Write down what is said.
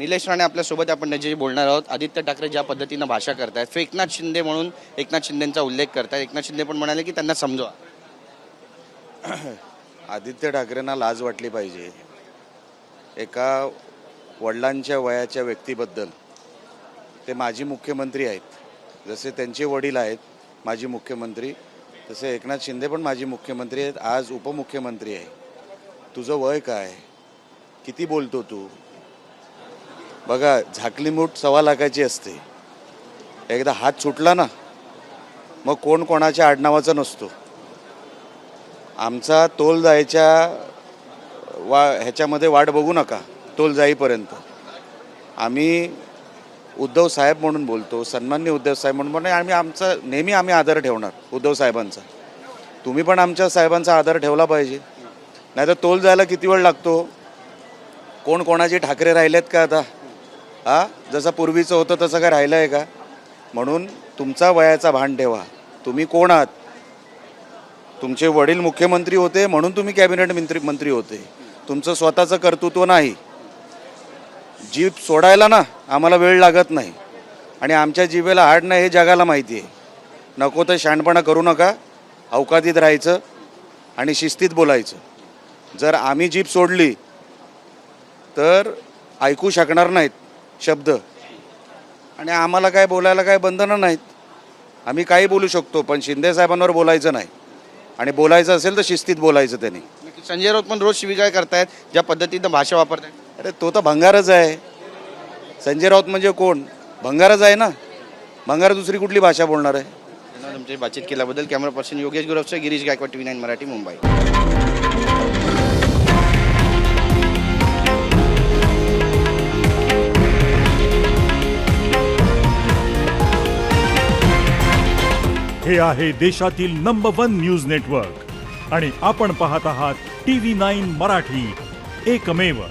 निलेश राणे आपल्यासोबत आपण जे बोलणार आहोत. आदित्य ठाकरे ज्या पद्धतीनं भाषा करतायत, एकनाथ शिंदे म्हणून एकनाथ शिंदेंचा उल्लेख करतायत. एकनाथ शिंदे पण म्हणाले की त्यांना समजवा. आदित्य ठाकरेंना लाज वाटली पाहिजे. एका वडिलांच्या वयाच्या व्यक्तीबद्दल, ते माजी मुख्यमंत्री आहेत, जसे त्यांचे वडील आहेत माजी मुख्यमंत्री, तसे एकनाथ शिंदे पण माजी मुख्यमंत्री आहेत, आज उपमुख्यमंत्री आहे. तुझं वय काय, किती बोलतो तू? बघा, झाकली मूठ 1.25 लाखाची असते. एकदा हात सुटला ना, मग कोण कोणाच्या आडनावाचा नसतो. आमचा तोल जायच्या ह्याच्यामध्ये वाट बघू नका. तोल जाईपर्यंत आम्ही उद्धव साहेब म्हणून बोलतो, सन्माननीय उद्धव साहेब म्हणून आम्ही नेहमी आदर ठेवणार उद्धव साहेबांचा. तुम्ही पण आमच्या साहेबांचा आदर ठेवला पाहिजे. नाही तर तोल जायला किती वेळ लागतो? कोण कोणाचे ठाकरे राहिलेत का आता? जसं पूर्वीचं होतं तसं काय राहिलं आहे का? म्हणून तुमचा वयाचा भान ठेवा. तुम्ही कोण आहात? तुमचे वडील मुख्यमंत्री होते म्हणून तुम्ही कॅबिनेट मंत्री होते. तुमचं स्वतःचं कर्तृत्व नाही. जीभ सोडायला ना आम्हाला वेळ लागत नाही, आणि आमच्या जिभेला हाड नाही हे जगाला माहिती आहे. नको तर शहाणपणा करू नका. अवकातीत राहायचं आणि शिस्तीत बोलायचं. जर आम्ही जीभ सोडली तर ऐकू शकणार नाहीत शब्द, आणि आम्हाला काय बोलायला काय बंधनं नाहीत. आम्ही काही बोलू शकतो, पण शिंदे साहेबांवर बोलायचं नाही. आणि बोलायचं असेल तर शिस्तीत बोलायचं त्यांनी. संजय राऊत पण रोज शिवीगाळ करतायत, ज्या पद्धतीनं भाषा वापरतायत. अरे तो तर भंगारच आहे. संजय राऊत म्हणजे कोण? भंगारच आहे ना. भंगार दुसरी कुठली भाषा बोलणार आहे? तुमची बातचीत केल्याबद्दल. कॅमेरा पर्सन योगेश गुरवसे, गिरीश गायकवाड, TV9 मराठी, मुंबई. हे आहे देशातील नंबर 1 न्यूज नेटवर्क आणि आपण पाहत आहात TV9 मराठी, एकमेव.